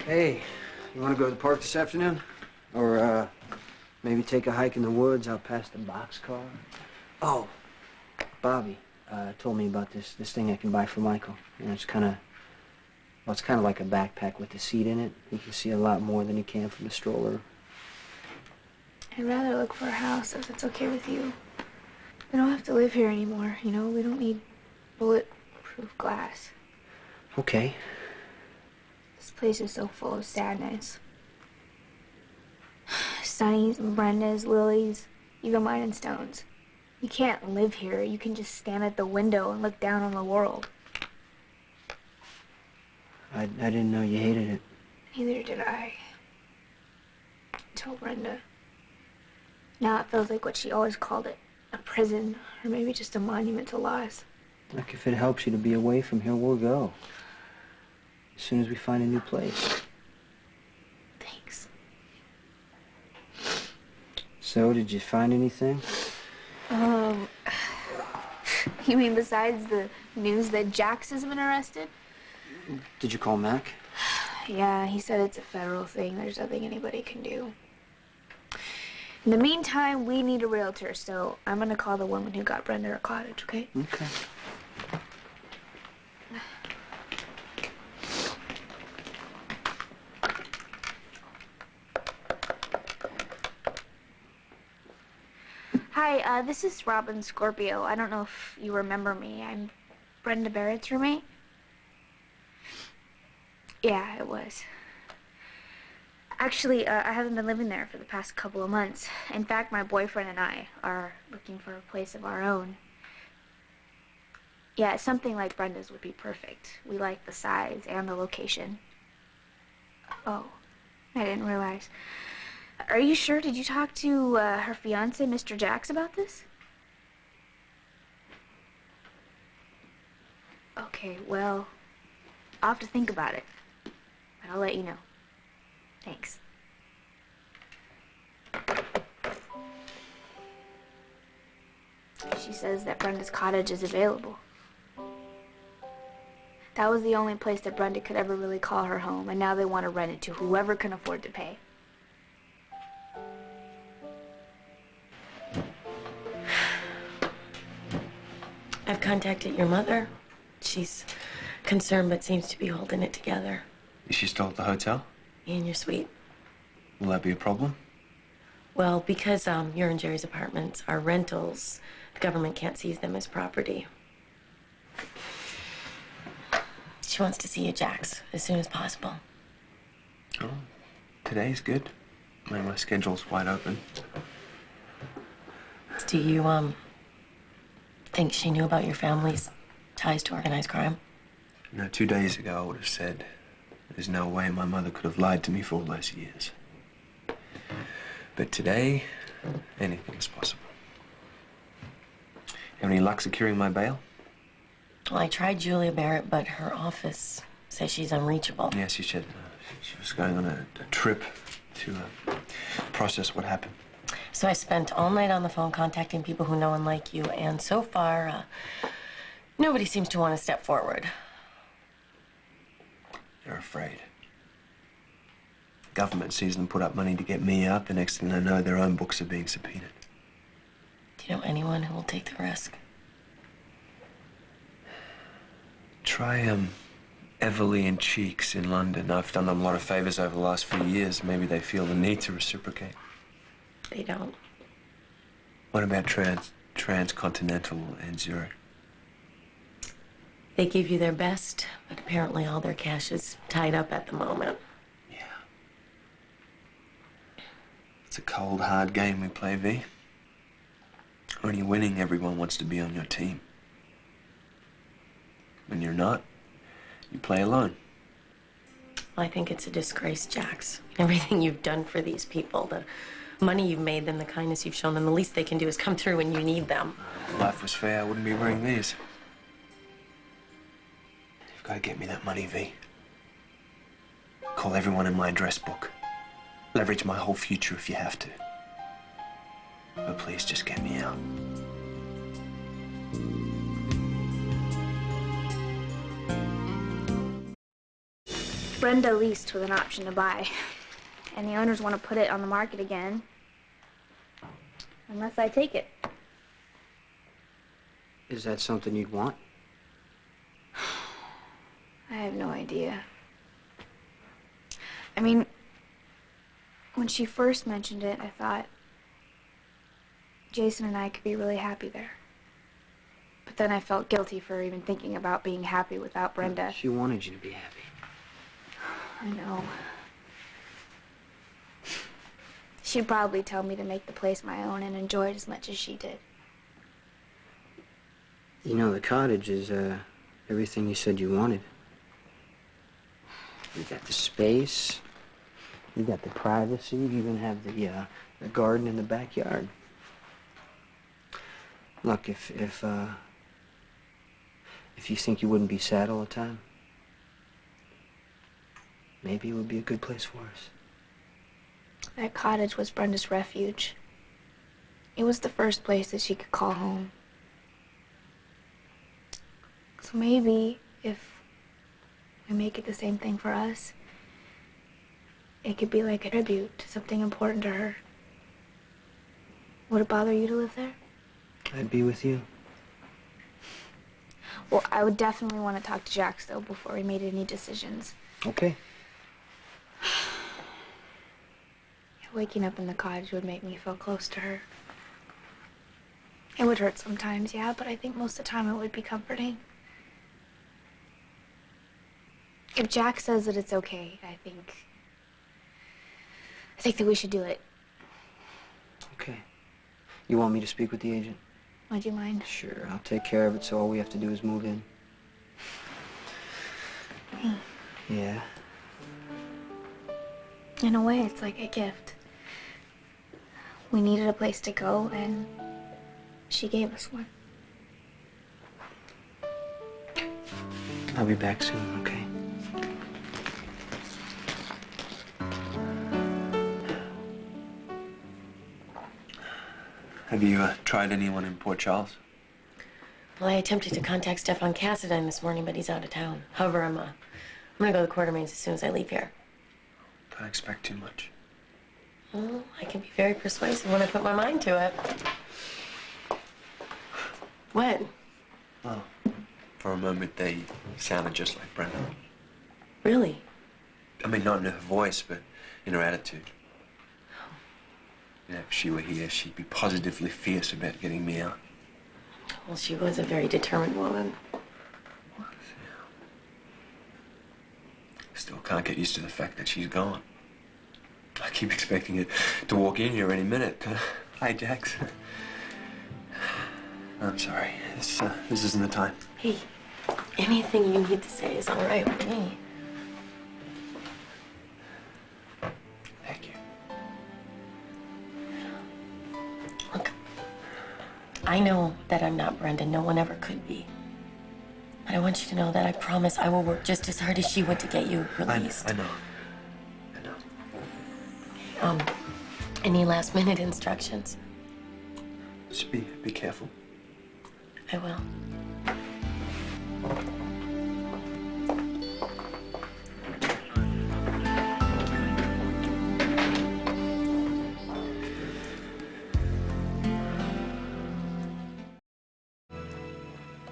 Hey, you want to go to the park this afternoon? Or, maybe take a hike in the woods out past the boxcar? Oh, Bobby told me about this thing I can buy for Michael. You know, it's kind of like a backpack with a seat in it. He can see a lot more than he can from the stroller. I'd rather look for a house if it's okay with you. We don't have to live here anymore, you know? We don't need bulletproof glass. Okay. This place is so full of sadness. Sunny's, Brenda's, Lily's, even mine and Stone's. You can't live here. You can just stand at the window and look down on the world. I didn't know you hated it. Neither did I. Until Brenda. Now it feels like what she always called it. A prison, or maybe just a monument to loss. Look, if it helps you to be away from here, we'll go. As soon as we find a new place. Thanks. So, did you find anything? You mean besides the news that Jax has been arrested? Did you call Mac? Yeah, he said it's a federal thing. There's nothing anybody can do. In the meantime, we need a realtor, so I'm gonna call the woman who got Brenda her cottage, okay? Okay. Hi, this is Robin Scorpio. I don't know if you remember me. I'm Brenda Barrett's roommate. Yeah, it was. Actually, I haven't been living there for the past couple of months. In fact, my boyfriend and I are looking for a place of our own. Yeah, something like Brenda's would be perfect. We like the size and the location. Oh, I didn't realize. Are you sure? Did you talk to her fiance, Mr. Jax, about this? Okay, well, I'll have to think about it. But I'll let you know. Thanks. She says that Brenda's cottage is available. That was the only place that Brenda could ever really call her home, and now they want to rent it to whoever can afford to pay. I've contacted your mother. She's concerned but seems to be holding it together. Is she still at the hotel? In your suite. Will that be a problem? Well, because your and Jerry's apartments are rentals, the government can't seize them as property. She wants to see you, Jax, as soon as possible. Oh, today's good. My schedule's wide open. Do you, think she knew about your family's ties to organized crime? Now, 2 days ago, I would have said, there's no way my mother could have lied to me for all those years. But today, anything's possible. Have any luck securing my bail? Well, I tried Julia Barrett, but her office says she's unreachable. Yes, she said she was going on a trip to process what happened. So I spent all night on the phone contacting people who know and like you, and so far, nobody seems to want to step forward. They're afraid. Government sees them put up money to get me out. The next thing they know, their own books are being subpoenaed. Do you know anyone who will take the risk? Try, Everly and Cheeks in London. I've done them a lot of favors over the last few years. Maybe they feel the need to reciprocate. They don't. What about Transcontinental and Zurich? They give you their best, but apparently all their cash is tied up at the moment. Yeah. It's a cold, hard game we play, V. When you're winning, everyone wants to be on your team. When you're not, you play alone. I think it's a disgrace, Jax. Everything you've done for these people, the money you've made them, the kindness you've shown them, the least they can do is come through when you need them. If life was fair, I wouldn't be wearing these. You've got to get me that money, V. Call everyone in my address book. Leverage my whole future if you have to. But please, just get me out. Brenda leased with an option to buy, and the owners want to put it on the market again, unless I take it. Is that something you'd want? I have no idea. I mean, when she first mentioned it, I thought Jason and I could be really happy there. But then I felt guilty for even thinking about being happy without Brenda. She wanted you to be happy. I know. She'd probably tell me to make the place my own and enjoy it as much as she did. You know, the cottage is, everything you said you wanted. You got the space, you got the privacy, you even have the garden in the backyard. Look, if you think you wouldn't be sad all the time, maybe it would be a good place for us. That cottage was Brenda's refuge. It was the first place that she could call home. So maybe if we make it the same thing for us, it could be like a tribute to something important to her. Would it bother you to live there? I'd be with you. Well, I would definitely want to talk to Jax, though, before we made any decisions. Okay. Waking up in the cottage would make me feel close to her. It would hurt sometimes, yeah, but I think most of the time it would be comforting. If Jack says that it's okay, I think that we should do it. Okay. You want me to speak with the agent? Would you mind? Sure, I'll take care of it, so all we have to do is move in. Hey. Yeah. In a way, it's like a gift. We needed a place to go, and she gave us one. I'll be back soon, okay? Have you tried anyone in Port Charles? Well, I attempted to contact Stefan Cassadine this morning, but he's out of town. However, I'm gonna go to the Quartermains as soon as I leave here. Don't expect too much. Well, I can be very persuasive when I put my mind to it. What? Well, for a moment they sounded just like Brenda. Really? I mean, not in her voice, but in her attitude. You know, if she were here, she'd be positively fierce about getting me out. Well, she was a very determined woman. Still can't get used to the fact that she's gone. I keep expecting it to walk in here any minute. Hi, Jax. I'm sorry. This isn't the time. Hey, anything you need to say is all right with me. Thank you. Look, I know that I'm not Brenda. No one ever could be. But I want you to know that I promise I will work just as hard as she would to get you released. I know. Any last-minute instructions? Just be careful. I will.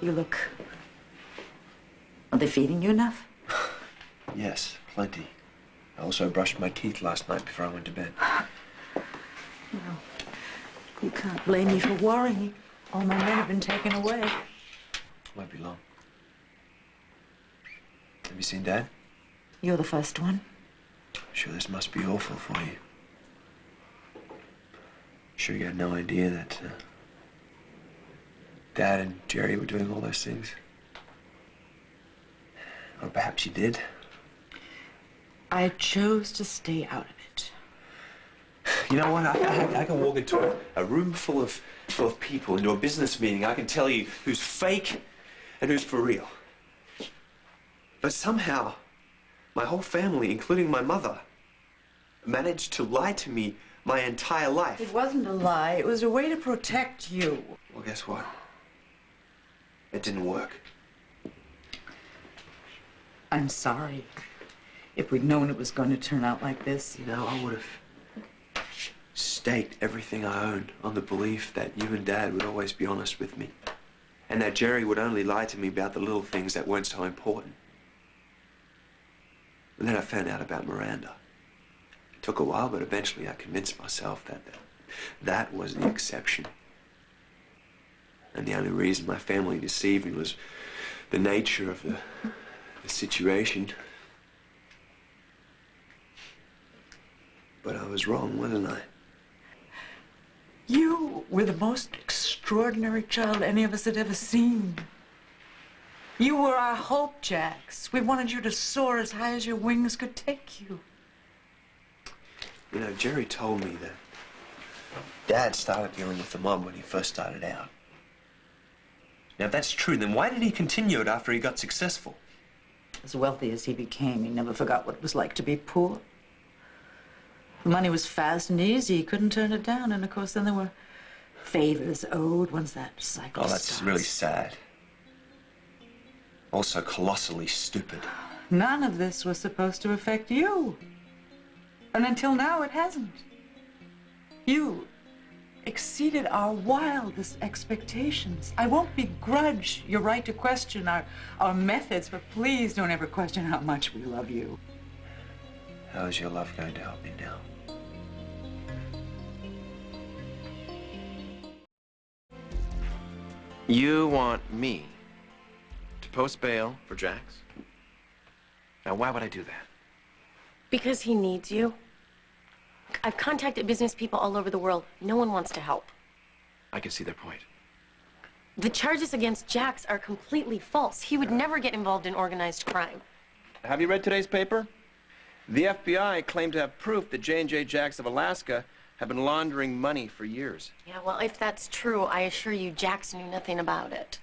You look... Are they feeding you enough? Yes, plenty. I also brushed my teeth last night before I went to bed. Well, you can't blame me for worrying. All my men have been taken away. Won't be long. Have you seen Dad? You're the first one. Sure, this must be awful for you. Sure you had no idea that Dad and Jerry were doing all those things? Or perhaps you did? I chose to stay out of it. You know what? I can walk into a room full of people, into a business meeting. I can tell you who's fake and who's for real. But somehow, my whole family, including my mother, managed to lie to me my entire life. It wasn't a lie. It was a way to protect you. Well, guess what? It didn't work. I'm sorry. If we'd known it was going to turn out like this. You know, I would have staked everything I owned on the belief that you and Dad would always be honest with me. And that Jerry would only lie to me about the little things that weren't so important. And then I found out about Miranda. It took a while, but eventually I convinced myself that was the exception. And the only reason my family deceived me was the nature of the situation. But I was wrong, wasn't I? You were the most extraordinary child any of us had ever seen. You were our hope, Jax. We wanted you to soar as high as your wings could take you. You know, Jerry told me that Dad started dealing with the mob when he first started out. Now, if that's true, then why did he continue it after he got successful? As wealthy as he became, he never forgot what it was like to be poor. The money was fast and easy. He couldn't turn it down. And, of course, then there were favors owed once that cycle Oh, that's starts. really sad. Also colossally stupid. None of this was supposed to affect you. And until now, it hasn't. You exceeded our wildest expectations. I won't begrudge your right to question our methods, but please don't ever question how much we love you. How is your love going to help me now? You want me to post bail for Jax? Now, why would I do that? Because he needs you. I've contacted business people all over the world. No one wants to help. I can see their point. The charges against Jax are completely false. He would never get involved in organized crime. Have you read today's paper? The FBI claimed to have proof that J&J Jax of Alaska have been laundering money for years. Yeah, well, if that's true, I assure you Jax knew nothing about it.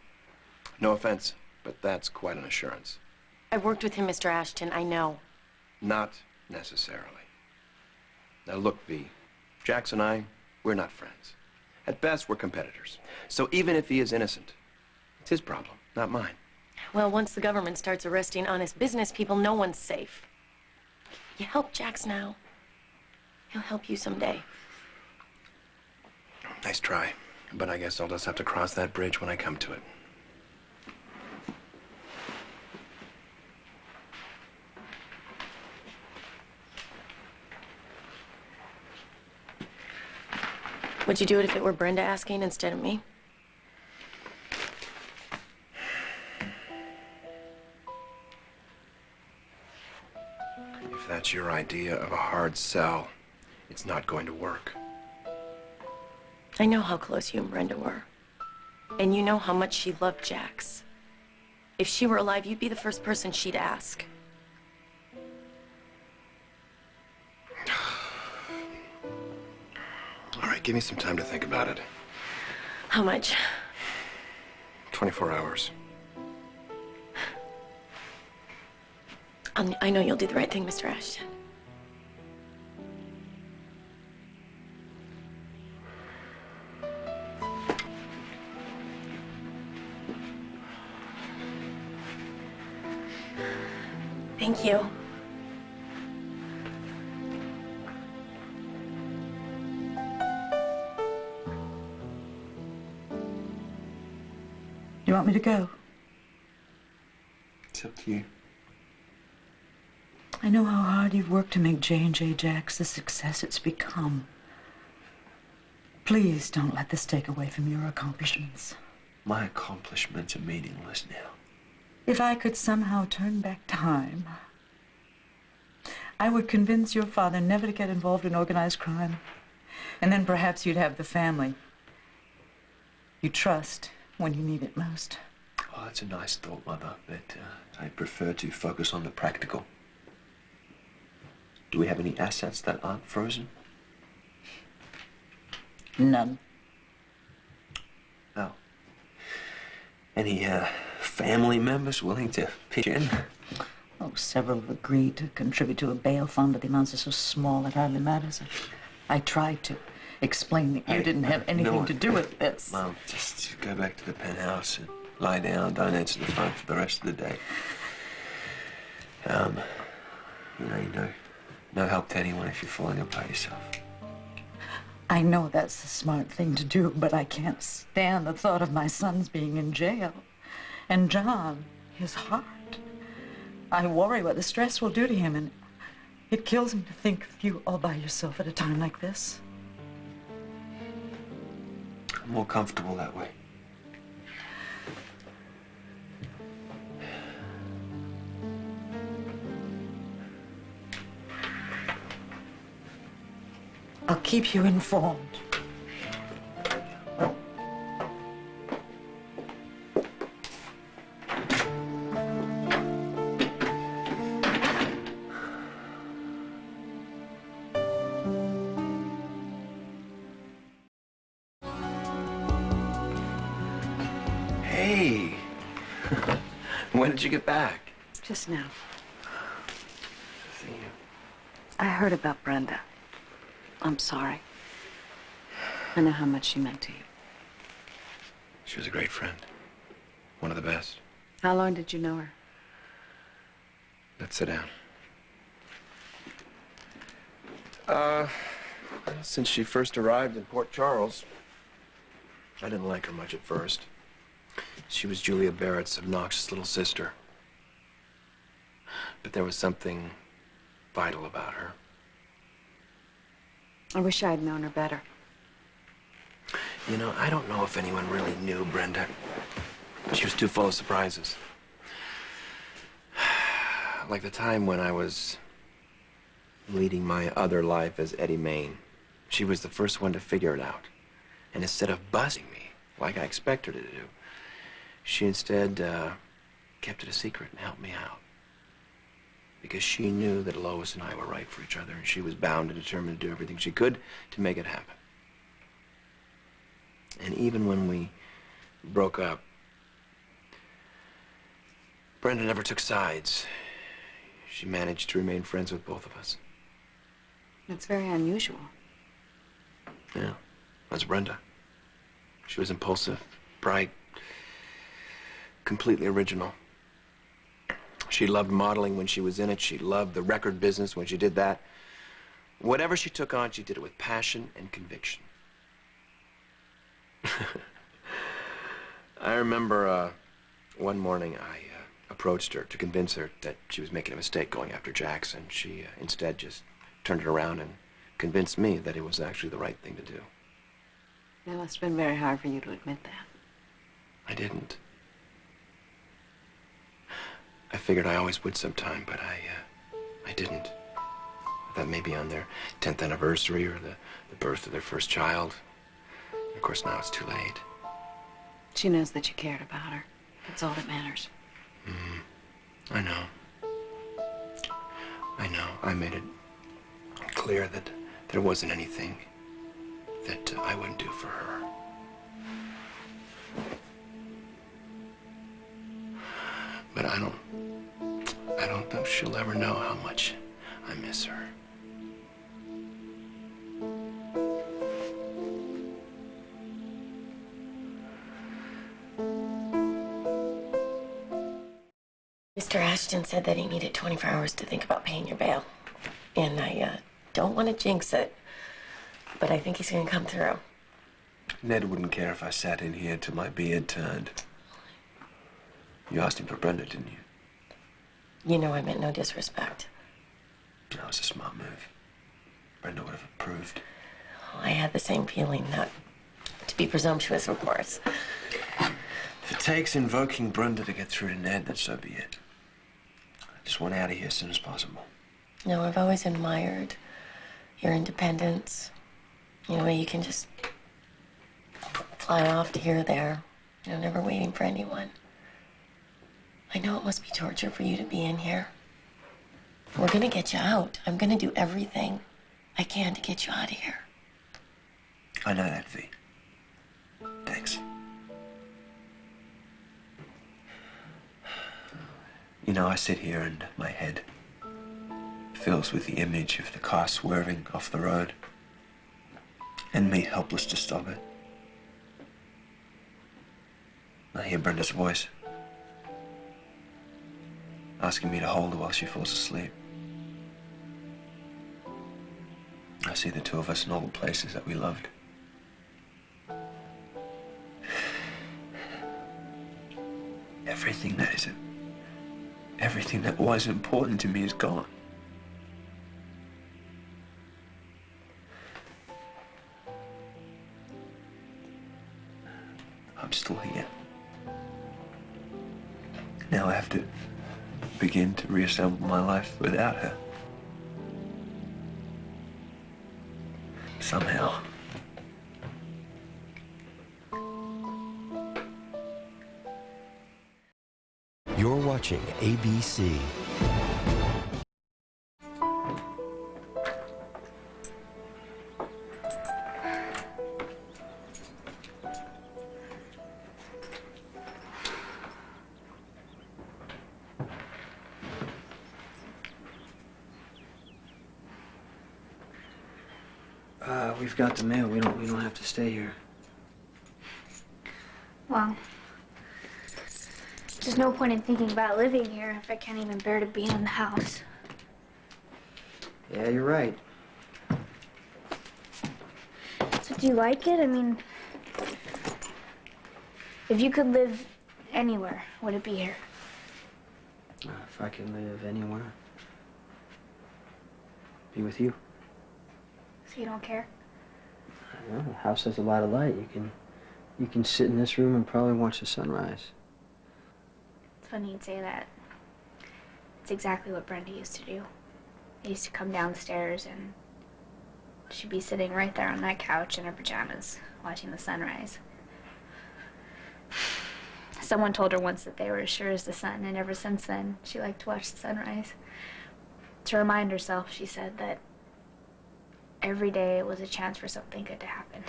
No offense, but that's quite an assurance. I've worked with him, Mr. Ashton. I know. Not necessarily. Now look, V, Jax and I, we're not friends. At best, we're competitors. So even if he is innocent, it's his problem, not mine. Well, once the government starts arresting honest business people, no one's safe. You help Jax now, he'll help you someday. Nice try, but I guess I'll just have to cross that bridge when I come to it. Would you do it if it were Brenda asking instead of me? If that's your idea of a hard sell, it's not going to work. I know how close you and Brenda were. And you know how much she loved Jax. If she were alive, you'd be the first person she'd ask. All right, give me some time to think about it. How much? 24 hours. I know you'll do the right thing, Mr. Ashton. Thank you. You want me to go? It's up to you. I know how hard you've worked to make J&J Jax the success it's become. Please don't let this take away from your accomplishments. My accomplishments are meaningless now. If I could somehow turn back time, I would convince your father never to get involved in organized crime. And then perhaps you'd have the family you trust when you need it most. Oh, that's a nice thought, Mother, but I prefer to focus on the practical. Do we have any assets that aren't frozen? None. Oh. Any family members willing to pitch in? Oh, several have agreed to contribute to a bail fund, but the amounts are so small it hardly matters. I tried to explain that you didn't have anything to do with this. Mom, just go back to the penthouse and lie down. Don't answer the phone for the rest of the day. You're no help to anyone if you're falling apart yourself. I know that's the smart thing to do, but I can't stand the thought of my sons being in jail. And John, his heart. I worry what the stress will do to him, and it kills me to think of you all by yourself at a time like this. I'm more comfortable that way. I'll keep you informed. Hey! When did you get back? Just now. See you. I heard about Brenda. I'm sorry. I know how much she meant to you. She was a great friend. One of the best. How long did you know her? Let's sit down. Since she first arrived in Port Charles, I didn't like her much at first. She was Julia Barrett's obnoxious little sister. But there was something vital about her. I wish I'd known her better. You know, I don't know if anyone really knew Brenda. She was too full of surprises. Like the time when I was leading my other life as Eddie Main. She was the first one to figure it out. And instead of buzzing me, like I expected her to do, she instead kept it a secret and helped me out. Because she knew that Lois and I were right for each other, and she was bound and determined to do everything she could to make it happen. And even when we broke up, Brenda never took sides. She managed to remain friends with both of us. It's very unusual. Yeah, that's Brenda. She was impulsive, bright, completely original. She loved modeling when she was in it. She loved the record business when she did that. Whatever she took on, she did it with passion and conviction. I remember one morning I approached her to convince her that she was making a mistake going after Jackson. She instead just turned it around and convinced me that it was actually the right thing to do. It must have been very hard for you to admit that. I didn't. I figured I always would sometime, but I didn't. I thought maybe on their 10th anniversary or the birth of their first child. Of course, now it's too late. She knows that you cared about her. That's all that matters. I know. I know. I made it clear that there wasn't anything that I wouldn't do for her. But I don't know if she'll ever know how much I miss her. Mr. Ashton said that he needed 24 hours to think about paying your bail. And I don't want to jinx it, but I think he's going to come through. Ned wouldn't care if I sat in here till my beard turned. You asked him for Brenda, didn't you? You know I meant no disrespect. That was a smart move. Brenda would have approved. I had the same feeling, not to be presumptuous, of course. If it takes invoking Brenda to get through to Ned, then so be it. I just want out of here as soon as possible. No, I've always admired your independence. You know, you can just fly off to here or there, you know, never waiting for anyone. I know it must be torture for you to be in here. We're gonna get you out. I'm gonna do everything I can to get you out of here. I know that, V. Thanks. You know, I sit here and my head fills with the image of the car swerving off the road and me helpless to stop it. I hear Brenda's voice asking me to hold her while she falls asleep. see the two of us in all the places that we loved. Everything that was important to me is gone. I'm still here. Now I have to begin to reassemble my life without her. Somehow. You're watching ABC. We've got the mail. We don't have to stay here. Well, there's no point in thinking about living here if I can't even bear to be in the house. Yeah, you're right. So do you like it? I mean, if you could live anywhere, would it be here? If I could live anywhere, be with you. So you don't care? Well, the house has a lot of light. You can sit in this room and probably watch the sunrise. It's funny you'd say that. It's exactly what Brenda used to do. I used to come downstairs and she'd be sitting right there on that couch in her pajamas, watching the sunrise. Someone told her once that they were as sure as the sun, and ever since then, she liked to watch the sunrise. To remind herself, she said that every day was a chance for something good to happen.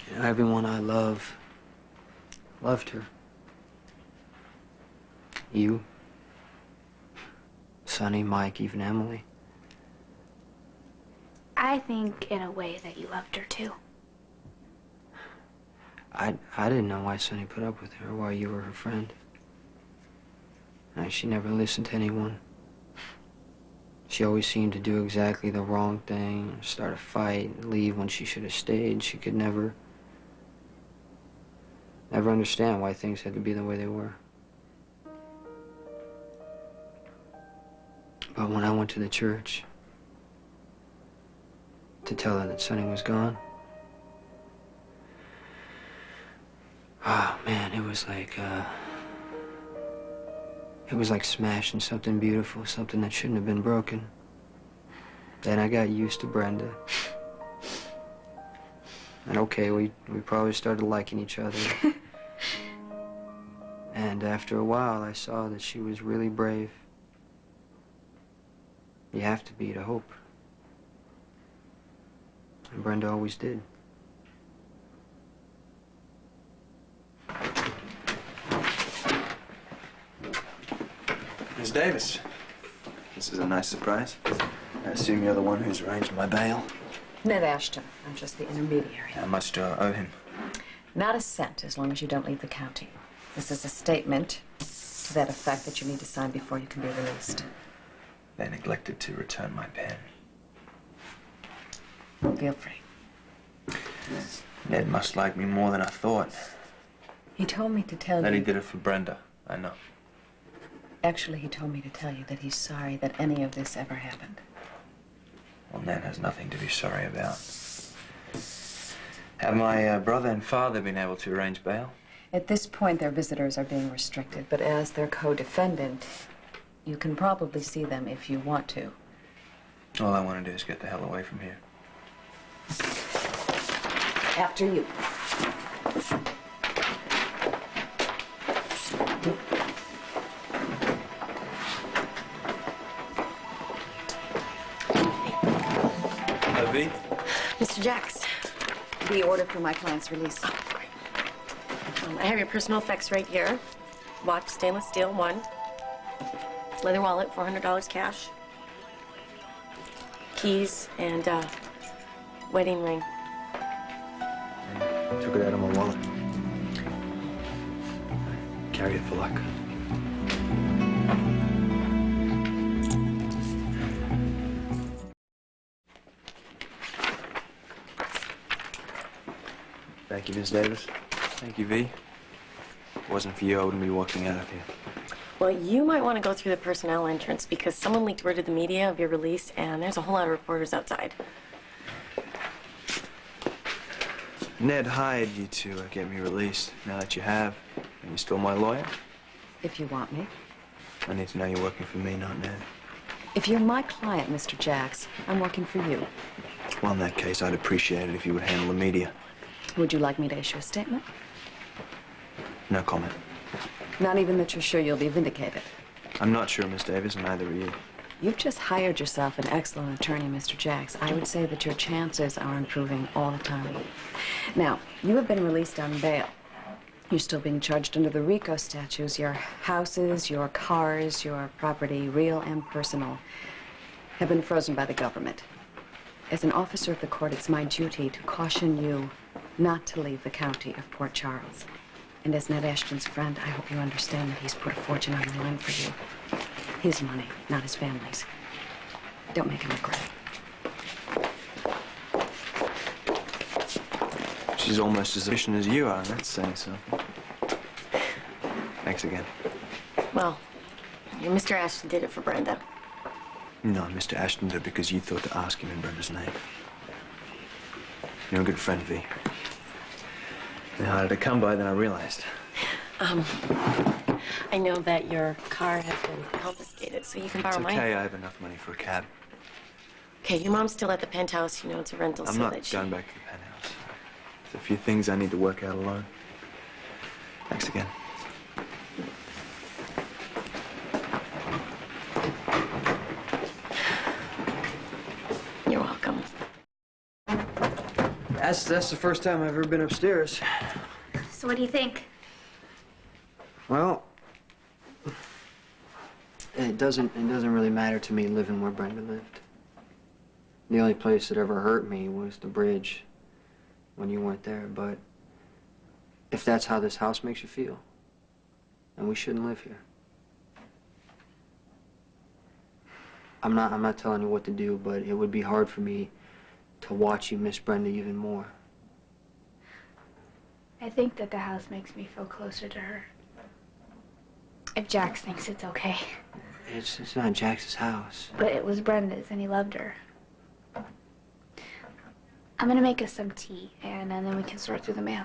You know, everyone I loved her. You, Sonny, Mike, even Emily. I think, in a way, that you loved her, too. I didn't know why Sonny put up with her, why you were her friend. She never listened to anyone. She always seemed to do exactly the wrong thing, start a fight, leave when she should have stayed. She could never understand why things had to be the way they were. But when I went to the church to tell her that Sonny was gone, oh man, it was like smashing something beautiful, something that shouldn't have been broken. Then I got used to Brenda. And okay, we probably started liking each other. And after a while, I saw that she was really brave. You have to be to hope. And Brenda always did. Miss Davis, this is a nice surprise. I assume you're the one who's arranged my bail. Ned Ashton. I'm just the intermediary. How much do I owe him? Not a cent, as long as you don't leave the county. This is a statement to that effect that you need to sign before you can be released. They neglected to return my pen. Feel free. Ned must like me more than I thought. He told me to tell That you... he did it for Brenda, I know. Actually, he told me to tell you that he's sorry that any of this ever happened. Well, Ned has nothing to be sorry about. Have my brother and father been able to arrange bail? At this point, their visitors are being restricted, but as their co-defendant, you can probably see them if you want to. All I want to do is get the hell away from here. After you. V? Mr. Jacks, The order for my client's release. I have your personal effects right here. Watch, stainless steel, 1. Leather wallet, $400 cash. Keys and wedding ring. I took it out of my wallet. Carry it for luck. Thank you, Miss Davis. Thank you, V. If it wasn't for you, I wouldn't be walking out of here. Well, you might want to go through the personnel entrance because someone leaked word to the media of your release, and there's a whole lot of reporters outside. Ned hired you to get me released. Now that you have, are you still my lawyer? If you want me. I need to know you're working for me, not Ned. If you're my client, Mr. Jacks, I'm working for you. Well, in that case, I'd appreciate it if you would handle the media. Would you like me to issue a statement? No comment. Not even that you're sure you'll be vindicated. I'm not sure, Miss Davis, and neither are you. You've just hired yourself an excellent attorney, Mr. Jacks. I would say that your chances are improving all the time. Now, you have been released on bail. You're still being charged under the RICO statutes. Your houses, your cars, your property, real and personal, have been frozen by the government. As an officer of the court, it's my duty to caution you not to leave the county of Port Charles. And as Ned Ashton's friend, I hope you understand that he's put a fortune on the line for you. His money, not his family's. Don't make him regret it. She's almost as efficient as you are, and that's saying something. Thanks again. Well, Mr. Ashton did it for Brenda. No, Mr. Ashton did it because you thought to ask him in Brenda's name. You're a good friend, V. The harder to come by than I realized. I know that your car has been confiscated, so you can borrow It's mine. okay, I have enough money for a cab. Okay, your mom's still at the penthouse. You know it's a rental, I'm so not that she... going back to the penthouse. There's a few things I need to work out alone. Thanks again. You're welcome. That's the first time I've ever been upstairs. So what do you think? Well, it doesn't really matter to me living where Brenda lived. The only place that ever hurt me was the bridge when you weren't there, but if that's how this house makes you feel, then we shouldn't live here. I'm not telling you what to do, but it would be hard for me to watch you miss Brenda even more. I think that the house makes me feel closer to her. If Jax thinks it's okay. It's not Jax's house. But it was Brenda's, and he loved her. I'm gonna make us some tea, and then we can sort through the mail.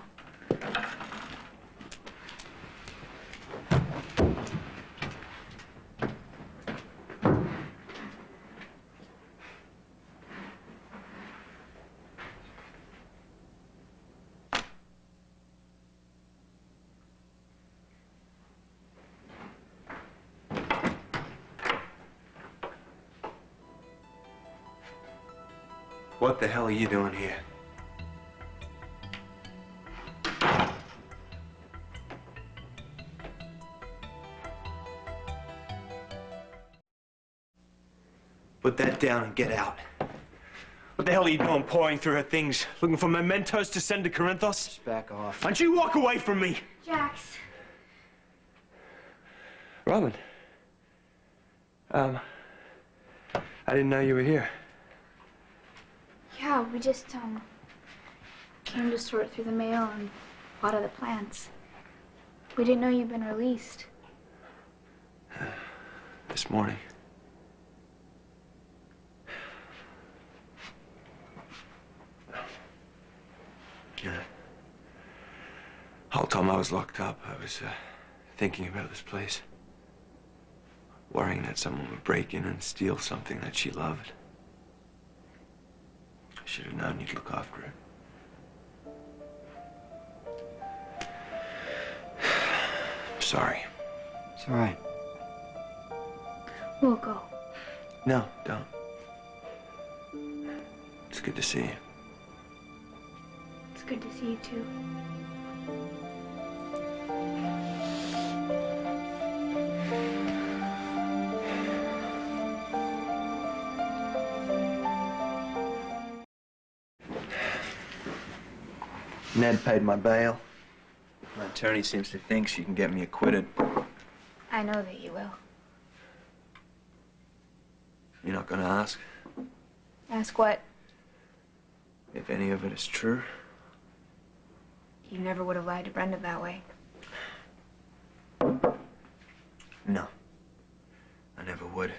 What the hell are you doing here? Put that down and get out. What the hell are you doing, pouring through her things? Looking for mementos to send to Corinthos? Just back off. Why don't you walk away from me? Jax. Robin. I didn't know you were here. Yeah, we just, came to sort through the mail and water the plants. We didn't know you'd been released. This morning. Yeah. Whole time I was locked up, I was thinking about this place. Worrying that someone would break in and steal something that she loved. I should have known you'd look after her. Sorry. It's all right. We'll go. No, don't. It's good to see you. It's good to see you, too. Ned paid my bail. My attorney seems to think she can get me acquitted. I know that you will. You're not gonna ask Ask what? if any of it is true? You never would have lied to Brenda that way. No. I never would.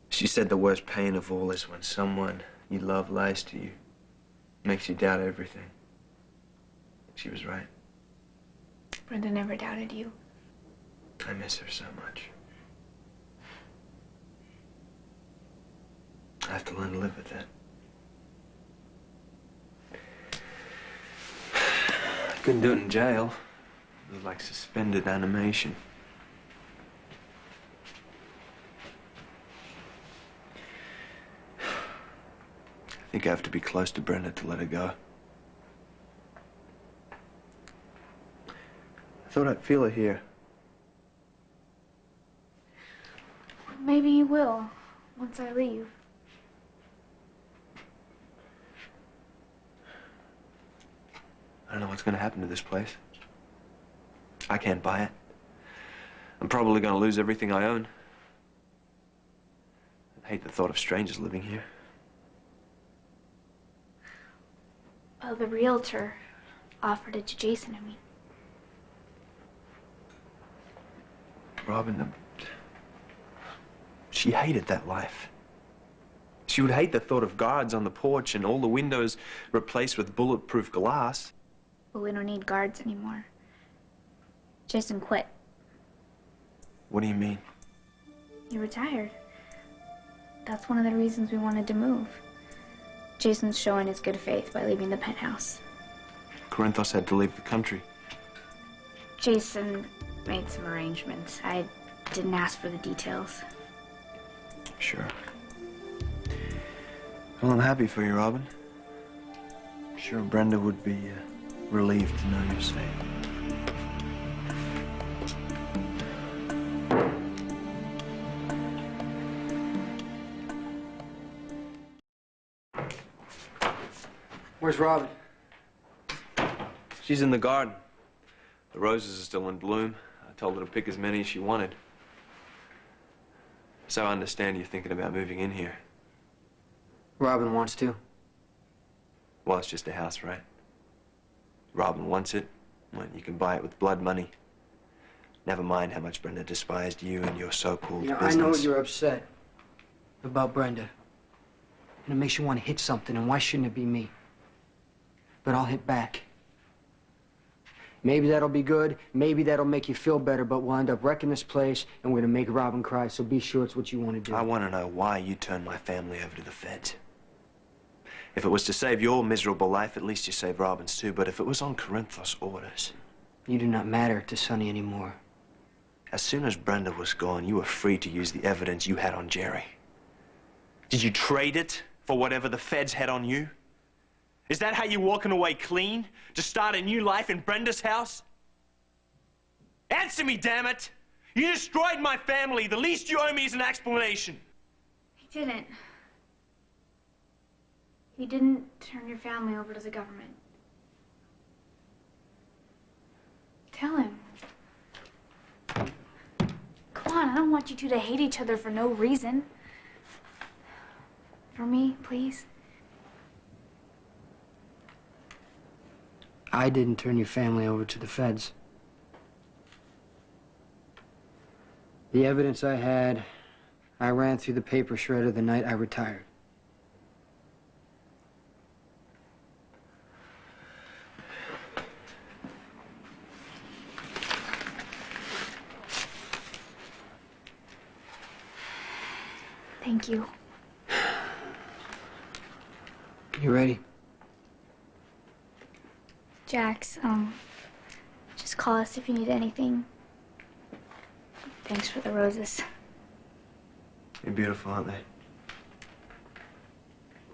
She said the worst pain of all is when someone you love lies to you. Makes you doubt everything. She was right. Brenda never doubted you. I miss her so much. I have to learn to live with that. I couldn't do it in jail. It was like suspended animation. I think I have to be close to Brenda to let her go. I thought I'd feel her here. Maybe you will, once I leave. I don't know what's going to happen to this place. I can't buy it. I'm probably going to lose everything I own. I hate the thought of strangers living here. Well, the realtor offered it to Jason and me. Robin, she hated that life. She would hate the thought of guards on the porch and all the windows replaced with bulletproof glass. But we don't need guards anymore. Jason quit. What do you mean? He retired. That's one of the reasons we wanted to move. Jason's showing his good faith by leaving the penthouse. Corinthos had to leave the country. Jason made some arrangements. I didn't ask for the details. Sure. Well, I'm happy for you, Robin. I'm sure Brenda would be relieved to know you're safe. Where's Robin? She's in the garden. The roses are still in bloom. I told her to pick as many as she wanted. So I understand you're thinking about moving in here. Robin wants to. Well, it's just a house, right? Robin wants it. Well, you can buy it with blood money. Never mind how much Brenda despised you and your so-called business. I know you're upset about Brenda. And it makes you want to hit something, and why shouldn't it be me? But I'll hit back. Maybe that'll be good, maybe that'll make you feel better, but we'll end up wrecking this place, and we're gonna make Robin cry, so be sure it's what you want to do. I want to know why you turned my family over to the feds. If it was to save your miserable life, at least you saved Robin's too, but if it was on Corinthos' orders... You do not matter to Sonny anymore. As soon as Brenda was gone, you were free to use the evidence you had on Jerry. Did you trade it for whatever the feds had on you? Is that how you're walking away clean? To start a new life in Brenda's house? Answer me, damn it! You destroyed my family. The least you owe me is an explanation. He didn't. He didn't turn your family over to the government. Tell him. Come on, I don't want you two to hate each other for no reason. For me, please. I didn't turn your family over to the feds. The evidence I had, I ran through the paper shredder the night I retired. Thank you. You ready? Jax, just call us if you need anything. Thanks for the roses. They're beautiful, aren't they?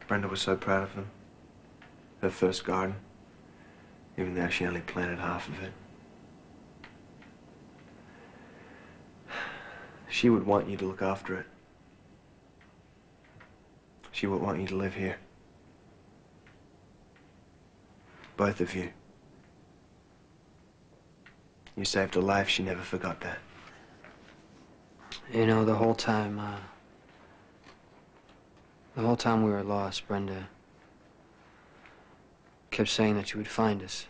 Brenda was so proud of them. Her first garden, even though she only planted half of it. She would want you to look after it. She would want you to live here. Both of you. You saved her life. She never forgot that. You know, the whole time we were lost, Brenda kept saying that you would find us.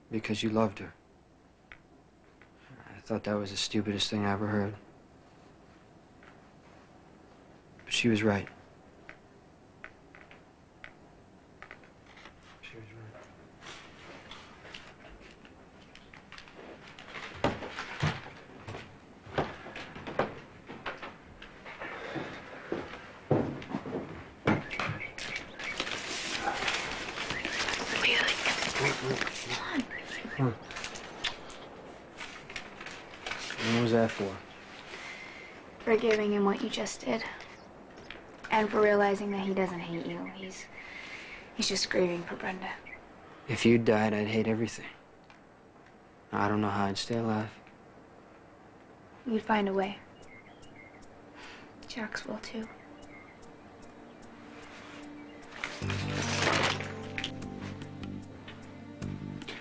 Because you loved her. I thought that was the stupidest thing I ever heard. But she was right. She was right. What was that for? For giving him what you just did. And for realizing that he doesn't hate you. He's just grieving for Brenda. If you died, I'd hate everything. I don't know how I'd stay alive. You'd find a way. Jax will too.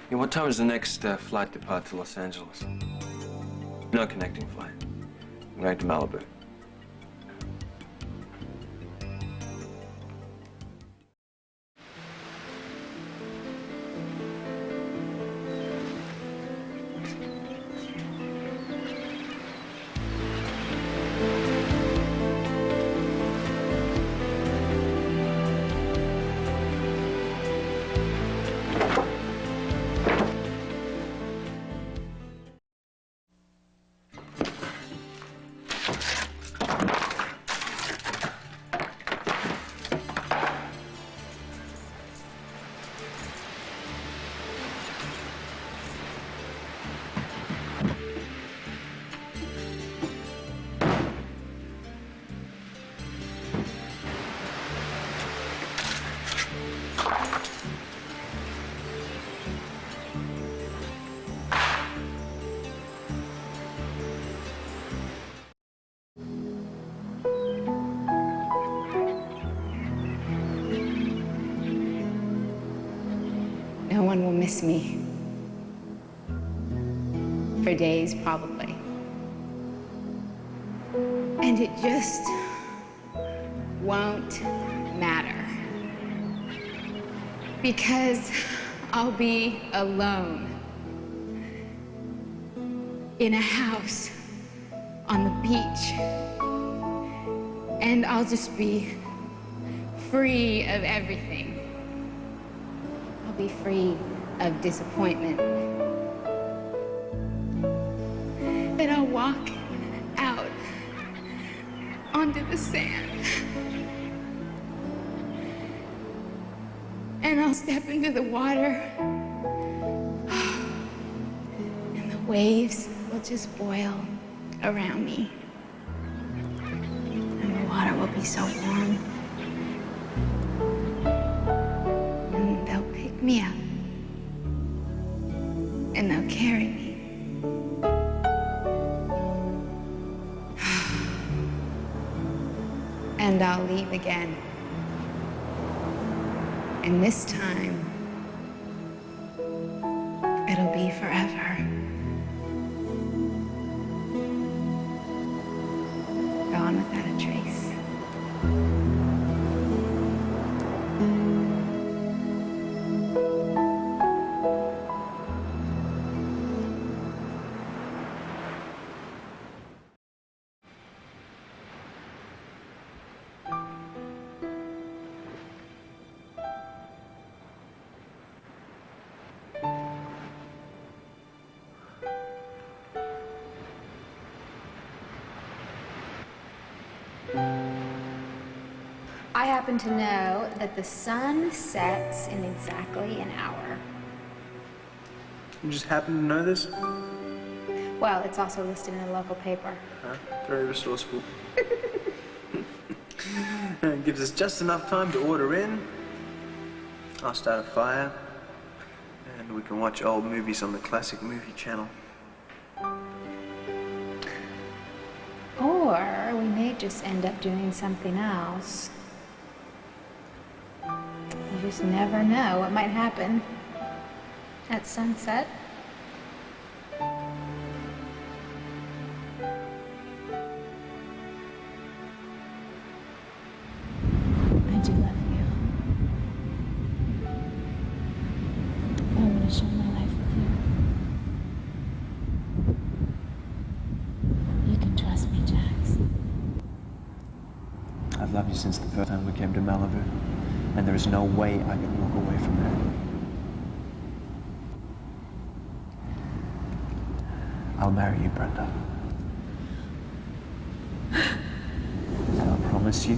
Hey, what time is the next flight depart to Los Angeles? No connecting flight. I'm going to Malibu. No one will miss me. For days, probably. And it just won't matter. Because I'll be alone. In a house. On the beach. And I'll just be free of everything. I'll be free of disappointment. Then I'll walk out onto the sand. And I'll step into the water. And the waves will just boil around me. And the water will be so warm. And they'll pick me up. And they'll carry me. And I'll leave again. And this time, it'll be forever. Gone without a trace. I happen to know that the sun sets in exactly an hour. You just happen to know this? Well, it's also listed in the local paper. Very resourceful. It gives us just enough time to order in. I'll start a fire. And we can watch old movies on the classic movie channel. Or we may just end up doing something else. You just never know what might happen at sunset. I do love you. to share my life with you. You can trust me, Jax. I've loved you since the first time we came to Malibu, and there is no way I can walk away from that. I'll marry you, Brenda. And I promise you,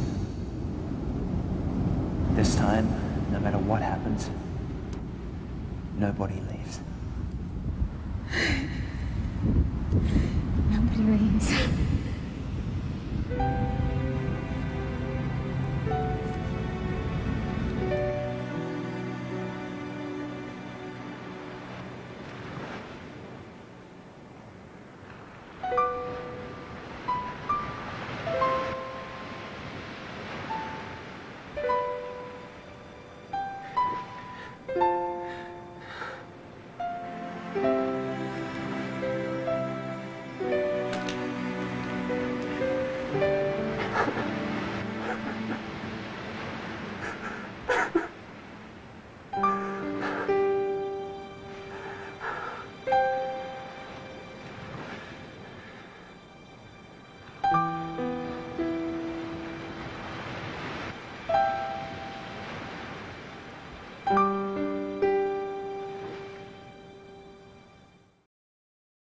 this time, no matter what happens, nobody leaves. Nobody leaves.